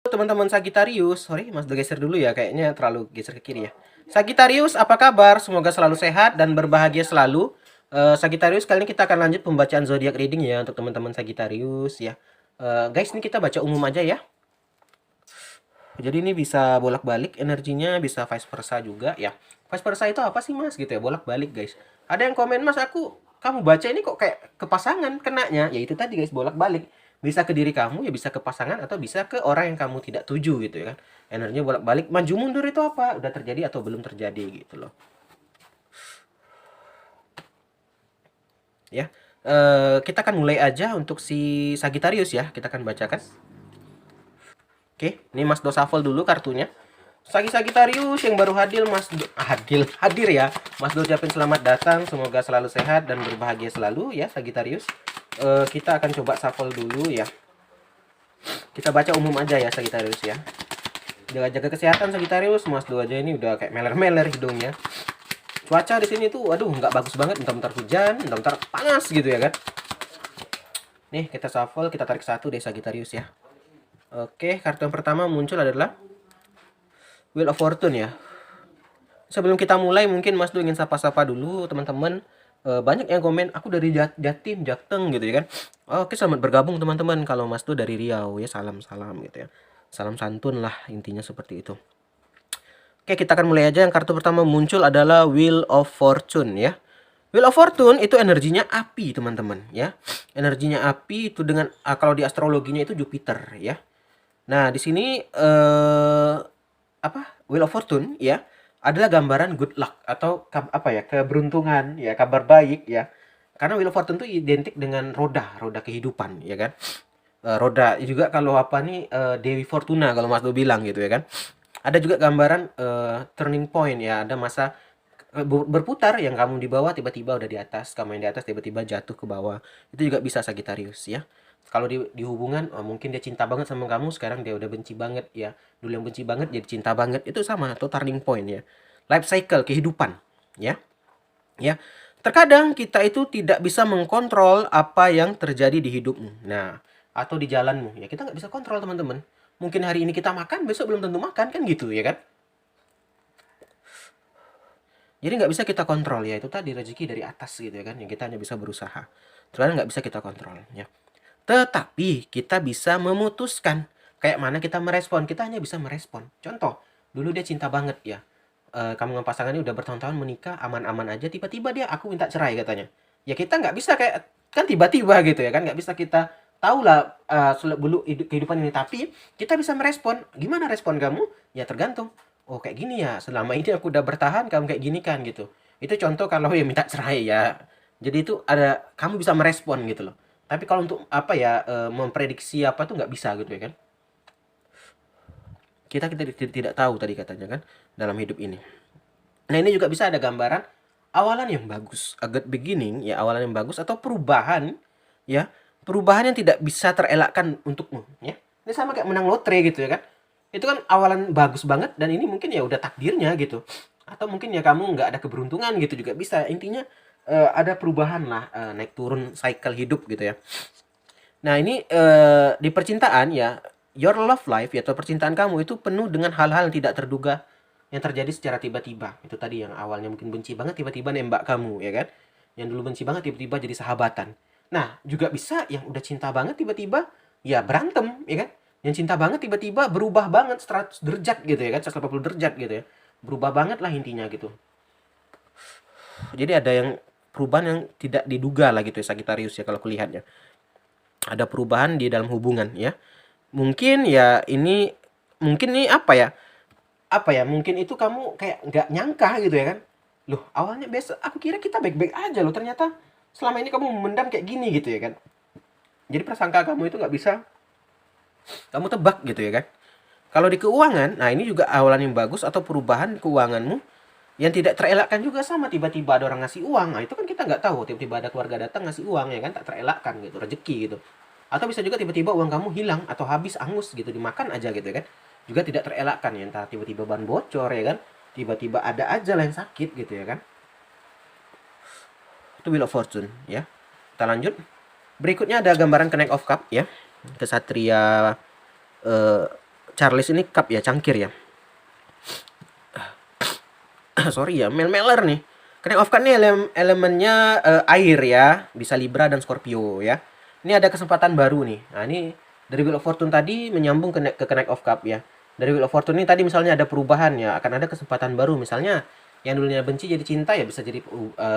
Teman-teman Sagittarius, sorry Mas geser dulu ya, kayaknya terlalu geser ke kiri ya. Sagittarius, apa kabar? Semoga selalu sehat dan berbahagia selalu. Sagittarius, kali ini kita akan lanjut pembacaan zodiak reading ya untuk teman-teman Sagittarius ya. Guys, ini kita baca umum aja ya. Jadi ini bisa bolak-balik energinya, bisa vice versa juga ya. Vice versa itu apa sih Mas gitu ya, bolak-balik guys. Ada yang komen, Mas kamu baca ini kok kayak ke pasangan kenanya. Ya itu tadi guys, bolak-balik. Bisa ke diri kamu, ya bisa ke pasangan, atau bisa ke orang yang kamu tidak tuju gitu ya kan. Energinya bolak-balik, maju mundur itu apa? Udah terjadi atau belum terjadi gitu loh. Ya. Kita akan mulai aja untuk si Sagittarius ya. Kita akan bacakan. Oke, ini Mas Do shuffle dulu kartunya. Sagittarius yang baru hadir ya. Mas Do ucapin selamat datang, semoga selalu sehat dan berbahagia selalu ya Sagittarius. Kita akan coba shuffle dulu ya. Kita baca umum aja ya Sagittarius ya. Jaga-jaga kesehatan Sagittarius. Mas Do aja ini udah kayak meler-meler hidungnya. Cuaca di sini tuh aduh nggak bagus banget, bentar-bentar hujan, bentar-bentar panas gitu ya kan. Nih, kita shuffle, kita tarik satu deh Sagittarius ya. Oke, kartu yang pertama muncul adalah Wheel of Fortune ya. Sebelum kita mulai mungkin Mas Do ingin sapa-sapa dulu teman-teman. Banyak yang komen aku dari Jatim, Jateng gitu ya kan. Oke, selamat bergabung teman-teman. Kalau Mas Do dari Riau ya, salam-salam gitu ya. Salam santun lah intinya seperti itu. Oke, kita akan mulai aja. Yang kartu pertama muncul adalah Wheel of Fortune ya. Wheel of Fortune itu energinya api teman-teman ya. Energinya api itu dengan kalau di astrologinya itu Jupiter ya. Nah, di sini Wheel of Fortune ya adalah gambaran good luck atau keberuntungan ya, kabar baik ya. Karena Wheel of Fortune itu identik dengan roda kehidupan ya kan. Roda juga kalau Dewi Fortuna kalau Mas Do bilang gitu ya kan. Ada juga gambaran turning point ya, ada masa berputar yang kamu di bawah tiba-tiba udah di atas, kamu yang di atas tiba-tiba jatuh ke bawah. Itu juga bisa Sagittarius ya. Kalau di hubungan mungkin dia cinta banget sama kamu, sekarang dia udah benci banget ya. Dulu yang benci banget jadi cinta banget. Itu sama atau turning point ya. Life cycle kehidupan ya. Ya. Terkadang kita itu tidak bisa mengkontrol apa yang terjadi di hidupmu. Nah, atau di jalanmu ya. Kita nggak bisa kontrol teman-teman. Mungkin hari ini kita makan, besok belum tentu makan kan gitu ya kan. Jadi nggak bisa kita kontrol ya, itu tadi rezeki dari atas gitu ya kan, yang kita hanya bisa berusaha. Ternyata nggak bisa kita kontrol ya. Tetapi kita bisa memutuskan kayak mana kita merespon, kita hanya bisa merespon. Contoh, dulu dia cinta banget ya. Kamu sama pasangannya udah bertahun-tahun menikah, aman-aman aja, tiba-tiba dia aku minta cerai katanya. Ya kita nggak bisa kayak kan tiba-tiba gitu ya kan, nggak bisa kita tahu lah dulu kehidupan ini, tapi kita bisa merespon. Gimana respon kamu? Ya tergantung. Oh kayak gini ya, selama ini aku udah bertahan, kamu kayak gini kan gitu. Itu contoh kalau ya minta cerai ya. Jadi itu ada kamu bisa merespon gitu loh. Tapi kalau untuk memprediksi apa tuh nggak bisa gitu ya kan. Kita tidak tahu tadi katanya kan dalam hidup ini. Nah ini juga bisa ada gambaran awalan yang bagus, a good beginning ya, awalan yang bagus atau perubahan ya, perubahan yang tidak bisa terelakkan untukmu ya. Ini sama kayak menang lotre gitu ya kan. Itu kan awalan bagus banget dan ini mungkin ya udah takdirnya gitu. Atau mungkin ya kamu nggak ada keberuntungan gitu juga bisa. Intinya ada perubahan lah, naik turun cycle hidup gitu ya. Nah ini di percintaan ya, your love life ya, atau percintaan kamu itu penuh dengan hal-hal yang tidak terduga yang terjadi secara tiba-tiba. Itu tadi yang awalnya mungkin benci banget tiba-tiba nembak kamu ya kan. Yang dulu benci banget tiba-tiba jadi sahabatan. Nah, juga bisa yang udah cinta banget tiba-tiba ya berantem ya kan. Yang cinta banget tiba-tiba berubah banget 100 derajat gitu ya kan, 180 derajat gitu ya. Berubah banget lah intinya gitu. Jadi ada yang perubahan yang tidak diduga lah gitu ya Sagittarius ya kalau kulihatnya. Ada perubahan di dalam hubungan ya. Mungkin ya ini mungkin nih mungkin itu kamu kayak nggak nyangka gitu ya kan. Loh, awalnya biasa aku kira kita baik-baik aja loh, ternyata selama ini kamu memendam kayak gini gitu ya kan. Jadi prasangka kamu itu nggak bisa kamu tebak gitu ya kan. Kalau di keuangan, nah ini juga awalan yang bagus atau perubahan keuanganmu yang tidak terelakkan juga sama, tiba-tiba ada orang ngasih uang. Nah, itu kan kita nggak tahu, tiba-tiba ada keluarga datang ngasih uang ya kan, tak terelakkan gitu, rezeki gitu. Atau bisa juga tiba-tiba uang kamu hilang atau habis angus gitu, dimakan aja gitu ya kan. Juga tidak terelakkan ya, entah tiba-tiba ban bocor ya kan, tiba-tiba ada aja lah yang sakit gitu ya kan. Itu Wheel of Fortune ya. Kita lanjut. Berikutnya ada gambaran Knight of Cup ya. Kesatria Charles ini cup ya, cangkir ya. Sorry ya, Mel-Meler nih. Connect of Card nih elemennya air ya, bisa Libra dan Scorpio ya. Ini ada kesempatan baru nih. Nah, ini dari Wheel of Fortune tadi menyambung ke Connect of Cup ya. Dari Wheel of Fortune ini tadi misalnya ada perubahan ya, akan ada kesempatan baru. Misalnya yang dulunya benci jadi cinta ya, bisa jadi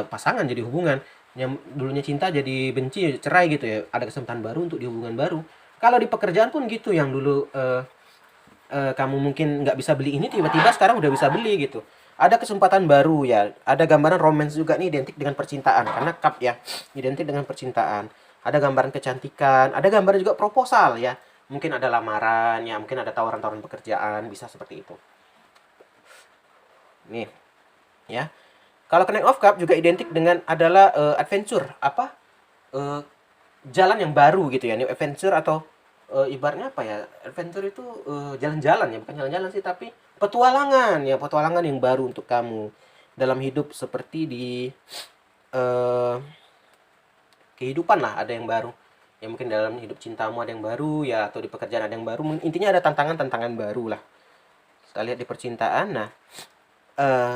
pasangan, jadi hubungan. Yang dulunya cinta jadi benci, cerai gitu ya. Ada kesempatan baru untuk di hubungan baru. Kalau di pekerjaan pun gitu, yang dulu kamu mungkin nggak bisa beli ini, tiba-tiba sekarang udah bisa beli gitu. Ada kesempatan baru ya. Ada gambaran romance juga nih, identik dengan percintaan karena cup ya, identik dengan percintaan. Ada gambaran kecantikan, ada gambaran juga proposal ya. Mungkin ada lamaran ya, mungkin ada tawaran-tawaran pekerjaan, bisa seperti itu. Nih, ya. Kalau Knight of Cup juga identik dengan adalah adventure, apa? Eh, jalan yang baru gitu ya, new adventure atau ibaratnya apa ya? Adventure itu jalan-jalan ya, bukan jalan-jalan sih, tapi petualangan ya, petualangan yang baru untuk kamu dalam hidup, seperti di eh, kehidupan lah ada yang baru. Ya mungkin dalam hidup cintamu ada yang baru ya, atau di pekerjaan ada yang baru. Intinya ada tantangan-tantangan baru lah. Kita lihat di percintaan. Nah,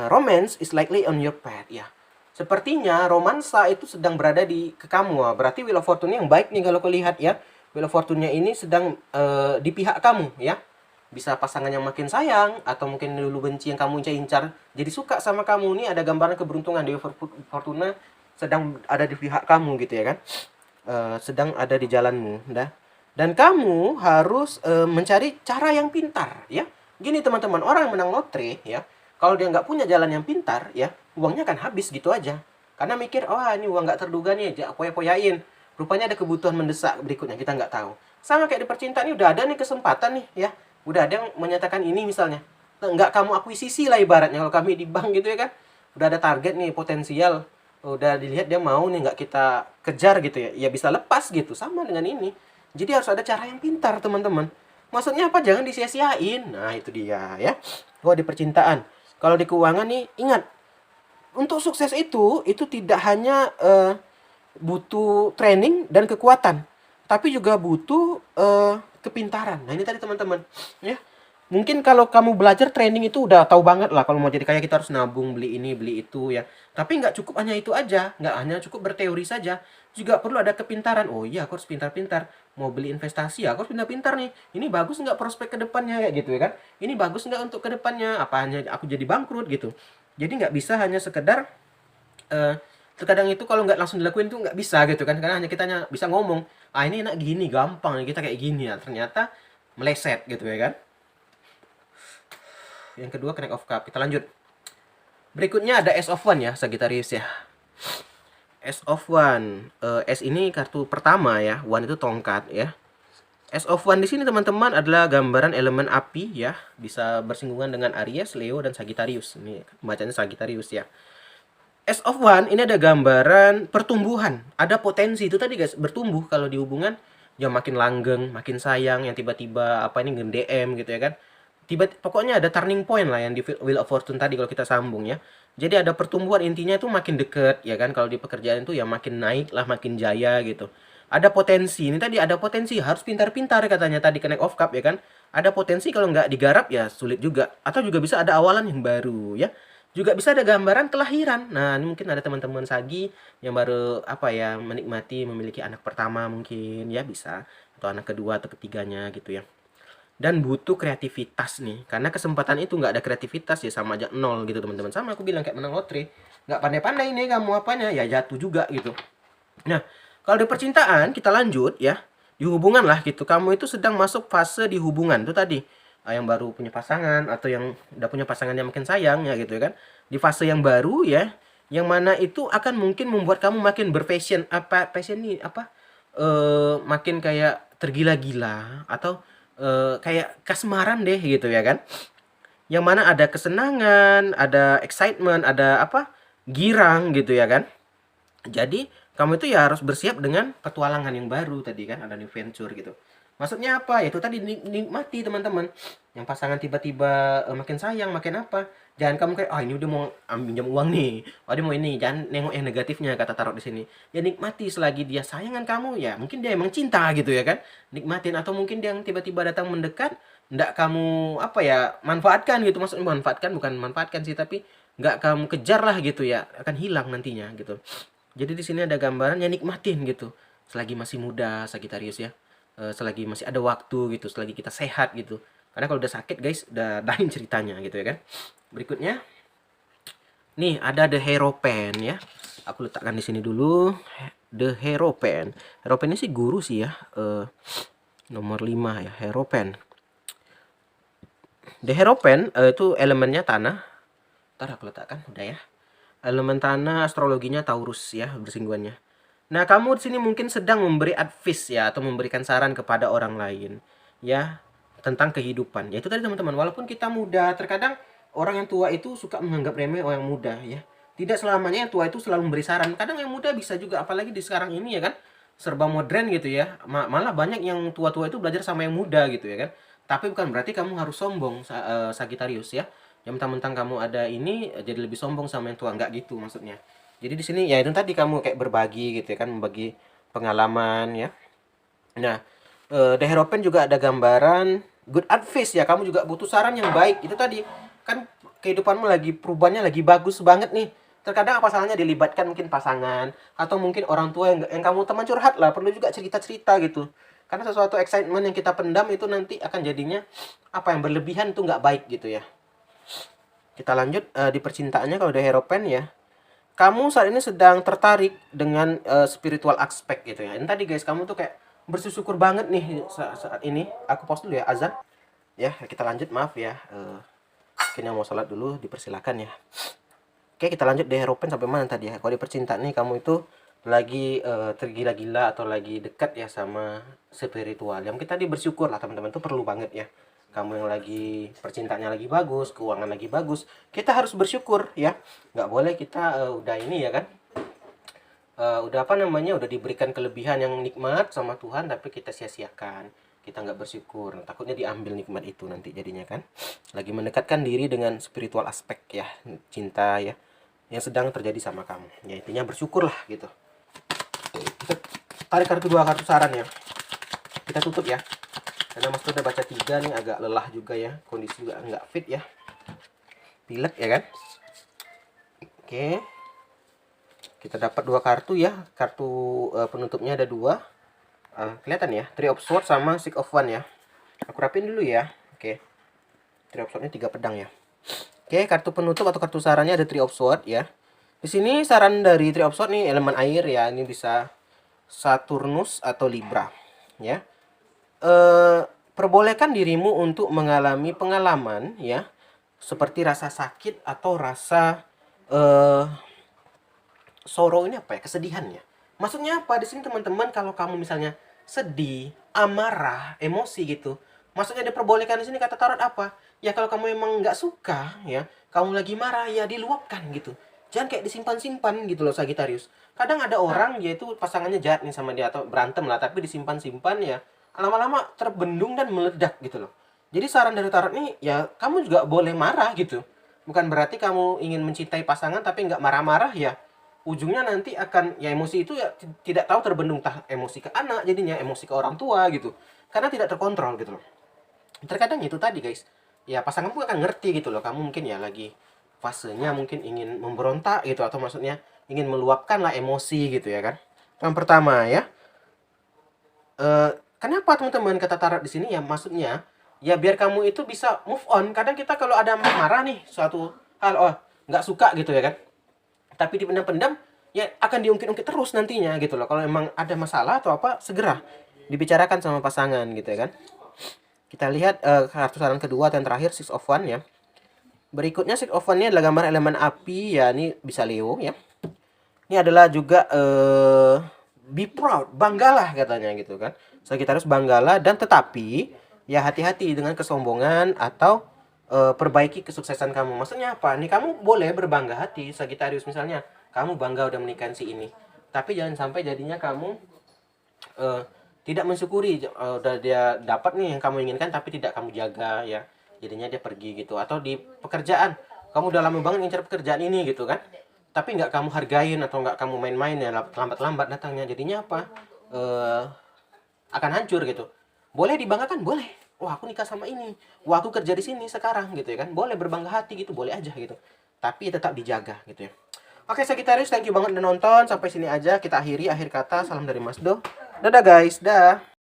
romance is likely on your path ya. Sepertinya romansa itu sedang berada ke kamu. Berarti Wheel of Fortune yang baik nih kalau kau lihat ya. Wheel of Fortune-nya ini sedang di pihak kamu ya. Bisa pasangan yang makin sayang, atau mungkin dulu benci yang kamu incar jadi suka sama kamu. Ini ada gambaran keberuntungan di Fortuna sedang ada di pihak kamu gitu ya kan. Sedang ada di jalanmu dah. Dan kamu harus mencari cara yang pintar ya. Gini teman-teman, orang yang menang lotre ya, kalau dia nggak punya jalan yang pintar ya, uangnya akan habis gitu aja. Karena mikir, oh ini uang nggak terduga nih, poya-poyain. Rupanya ada kebutuhan mendesak berikutnya, kita nggak tahu. Sama kayak di percintaan, ini udah ada nih kesempatan nih ya. Udah ada yang menyatakan ini misalnya. Nggak kamu akuisisi lah ibaratnya, kalau kami di bank gitu ya kan. Udah ada target nih, potensial. Udah dilihat dia mau nih, nggak kita kejar gitu ya. Ya bisa lepas gitu, sama dengan ini. Jadi harus ada cara yang pintar teman-teman. Maksudnya apa? Jangan disia-siain. Nah itu dia ya. Oh di percintaan. Kalau di keuangan nih, ingat, untuk sukses itu tidak hanya butuh training dan kekuatan, tapi juga butuh kepintaran. Nah ini tadi teman-teman, ya. Mungkin kalau kamu belajar training itu udah tahu banget lah, kalau mau jadi kaya kita harus nabung, beli ini, beli itu ya. Tapi nggak cukup hanya itu aja, nggak hanya cukup berteori saja. Juga perlu ada kepintaran. Oh iya, aku harus pintar-pintar. Mau beli investasi, aku harus pintar-pintar nih. Ini bagus nggak prospek ke depannya ya gitu ya kan? Ini bagus nggak untuk ke depannya? Apa hanya aku jadi bangkrut gitu? Jadi nggak bisa hanya sekedar terkadang itu kalau nggak langsung dilakuin tuh nggak bisa gitu kan, karena hanya kita bisa ngomong, ah ini enak gini, gampang kita kayak gini ya, ternyata meleset gitu ya kan. Yang kedua Connect of Cup, kita lanjut. Berikutnya ada S of One ya, Sagittarius ya. S of One, S ini kartu pertama ya, One itu tongkat ya. S of One di sini teman-teman adalah gambaran elemen api ya, bisa bersinggungan dengan Aries, Leo dan Sagittarius. Ini bacanya Sagittarius ya. S of One ini ada gambaran pertumbuhan, ada potensi itu tadi guys, bertumbuh kalau di hubungan, yang makin langgeng, makin sayang, yang tiba-tiba apa ini nge-DM gitu ya kan. Pokoknya ada turning point lah yang di Wheel of Fortune tadi kalau kita sambung ya. Jadi ada pertumbuhan, intinya itu makin deket ya kan. Kalau di pekerjaan itu ya makin naik lah, makin jaya gitu. Ada potensi, ini tadi ada potensi, harus pintar-pintar katanya tadi Connect of Cup ya kan. Ada potensi, kalau nggak digarap ya sulit juga. Atau juga bisa ada awalan yang baru ya. Juga bisa ada gambaran kelahiran. Nah, ini mungkin ada teman-teman Sagi yang baru apa ya, menikmati memiliki anak pertama mungkin ya, bisa, atau anak kedua atau ketiganya gitu ya. Dan butuh kreativitas nih, karena kesempatan itu nggak ada kreativitas ya sama aja nol gitu teman-teman. Sama aku bilang kayak menang lotre, nggak pandai-pandai nih kamu apanya ya jatuh juga gitu. Nah, kalau di percintaan kita lanjut ya, di hubungan lah gitu, kamu itu sedang masuk fase di hubungan itu tadi, yang baru punya pasangan atau yang udah punya pasangan yang makin sayang ya gitu kan, di fase yang baru ya, yang mana itu akan mungkin membuat kamu makin berpassion, apa passion nih apa, makin kayak tergila-gila, atau kayak kasmaran deh gitu ya kan, yang mana ada kesenangan, ada excitement, ada apa, girang gitu ya kan. Jadi kamu itu ya harus bersiap dengan petualangan yang baru tadi kan, ada new venture gitu. Maksudnya apa? Ya itu tadi, nikmati teman-teman. Yang pasangan tiba-tiba makin sayang, makin apa? Jangan kamu kayak, ah ini udah mau minjam uang nih. Oh dia mau ini. Jangan nengok yang negatifnya, kata taruh di sini. Ya nikmati selagi dia sayangan kamu, ya mungkin dia emang cinta gitu ya kan. Nikmatin, atau mungkin dia yang tiba-tiba datang mendekat, nggak kamu apa ya, manfaatkan gitu. Maksudnya manfaatkan, bukan manfaatkan sih, tapi nggak kamu kejar lah gitu ya, akan hilang nantinya gitu. Jadi di sini ada gambaran ya, nikmatin gitu selagi masih muda Sagittarius ya. Selagi masih ada waktu gitu, selagi kita sehat gitu. Karena kalau udah sakit guys, udah lain ceritanya gitu ya kan. Berikutnya nih ada The Hierophant ya. Aku letakkan di sini dulu. The Hierophant. Hierophant ini sih guru sih ya. Nomor 5 ya, Hierophant. The Hierophant itu elemennya tanah. Ntar aku letakkan, udah ya. Elemen tanah, astrologinya Taurus ya, bersinggungannya. Nah, kamu di sini mungkin sedang memberi advice ya, atau memberikan saran kepada orang lain ya, tentang kehidupan. Ya itu tadi teman-teman, walaupun kita muda, terkadang orang yang tua itu suka menganggap remeh orang yang muda ya. Tidak selamanya yang tua itu selalu memberi saran. Kadang yang muda bisa juga, apalagi di sekarang ini ya kan, serba modern gitu ya. Malah banyak yang tua-tua itu belajar sama yang muda gitu ya kan. Tapi bukan berarti kamu harus sombong, Sagittarius ya. Yang mentang-mentang kamu ada ini jadi lebih sombong sama yang tua, nggak gitu maksudnya. Jadi di sini ya itu tadi, kamu kayak berbagi gitu ya kan, membagi pengalaman ya. Nah, The Hierophant juga ada gambaran good advice ya, kamu juga butuh saran yang baik. Itu tadi kan, kehidupanmu lagi perubahannya lagi bagus banget nih. Terkadang apa salahnya dilibatkan mungkin pasangan atau mungkin orang tua yang kamu teman curhat lah, perlu juga cerita-cerita gitu. Karena sesuatu excitement yang kita pendam itu nanti akan jadinya apa yang berlebihan, itu nggak baik gitu ya. Kita lanjut di percintaannya. Kalau The Hierophant ya, kamu saat ini sedang tertarik dengan spiritual aspek gitu ya. Ini tadi guys, kamu tuh kayak bersyukur banget nih saat ini. Aku pause dulu ya, azan. Ya, kita lanjut, maaf ya. Mungkin yang mau sholat dulu dipersilakan ya. Oke, kita lanjut di Hierophant sampai mana tadi ya. Kalau di percintaan nih, kamu itu lagi tergila-gila atau lagi dekat ya sama spiritual. Yang kita tadi bersyukur lah teman-teman, itu perlu banget ya. Kamu yang lagi percintaannya lagi bagus, keuangan lagi bagus, kita harus bersyukur ya. Nggak boleh kita udah ini ya kan, udah apa namanya, udah diberikan kelebihan yang nikmat sama Tuhan, tapi kita sia-siakan, kita nggak bersyukur. Nah, takutnya diambil nikmat itu nanti jadinya kan. Lagi mendekatkan diri dengan spiritual aspek ya, cinta ya, yang sedang terjadi sama kamu ya. Intinya bersyukur lah gitu. Kita tarik kartu, dua kartu saran ya, kita tutup ya, karena mas udah baca 3 nih, agak lelah juga ya, kondisi juga nggak fit ya, pilek ya kan. Oke, kita dapat 2 kartu ya. Kartu penutupnya ada 2. Kelihatan ya, Three of Swords sama Six of Wands ya. Aku rapin dulu ya. Oke, Three of Swords ini 3 pedang ya. Oke, kartu penutup atau kartu sarannya ada Three of Swords ya. Di sini saran dari Three of Swords nih, elemen air ya. Ini bisa Saturnus atau Libra ya. Perbolehkan dirimu untuk mengalami pengalaman ya, seperti rasa sakit atau rasa sorrow, ini apa ya, kesedihan ya. Maksudnya apa di sini teman-teman, kalau kamu misalnya sedih, amarah, emosi gitu, maksudnya diperbolehkan di sini kata tarot apa? Ya kalau kamu emang nggak suka ya, kamu lagi marah ya diluapkan gitu. Jangan kayak disimpan-simpan gitu loh Sagittarius. Kadang ada orang yaitu pasangannya jahat nih sama dia atau berantem lah, tapi disimpan-simpan ya, lama-lama terbendung dan meledak gitu loh. Jadi saran dari tarot nih ya, kamu juga boleh marah gitu. Bukan berarti kamu ingin mencintai pasangan tapi nggak marah-marah ya, ujungnya nanti akan ya emosi itu ya tidak tahu terbendung, tah emosi ke anak, jadinya emosi ke orang tua gitu, karena tidak terkontrol gitu loh. Terkadang itu tadi guys, ya pasangan pun akan ngerti gitu loh, kamu mungkin ya lagi fasenya mungkin ingin memberontak gitu, atau maksudnya ingin meluapkan lah emosi gitu ya kan. Yang pertama ya, kenapa teman-teman kata tarot di sini ya, maksudnya ya biar kamu itu bisa move on. Kadang kita kalau ada marah nih suatu hal, oh nggak suka gitu ya kan, tapi dipendam-pendam ya akan diungkit-ungkit terus nantinya gitu loh. Kalau emang ada masalah atau apa, segera dibicarakan sama pasangan gitu ya kan. Kita lihat kartu saran kedua dan terakhir, Six of Wands ya. Berikutnya Six of Wands ini adalah gambar elemen api ya, ini bisa Leo ya. Ini adalah juga be proud, banggalah katanya gitu kan. Sagittarius banggalah, dan tetapi ya hati-hati dengan kesombongan atau perbaiki kesuksesan kamu. Maksudnya apa? Nih kamu boleh berbangga hati Sagittarius, misalnya kamu bangga udah menikahin si ini. Tapi jangan sampai jadinya kamu tidak mensyukuri udah dia dapat nih yang kamu inginkan tapi tidak kamu jaga ya. Jadinya dia pergi gitu. Atau di pekerjaan, kamu udah lama banget ngincar pekerjaan ini gitu kan, tapi nggak kamu hargain atau nggak kamu main-main ya, lambat-lambat datangnya, jadinya apa, akan hancur gitu. Boleh dibanggakan, boleh, wah aku nikah sama ini, wah aku kerja di sini sekarang gitu ya kan. Boleh berbangga hati gitu, boleh aja gitu. Tapi tetap dijaga gitu ya. Oke Sagitarius, thank you banget udah nonton. Sampai sini aja kita akhiri akhir kata. Salam dari Mas Do. Dadah guys, dah.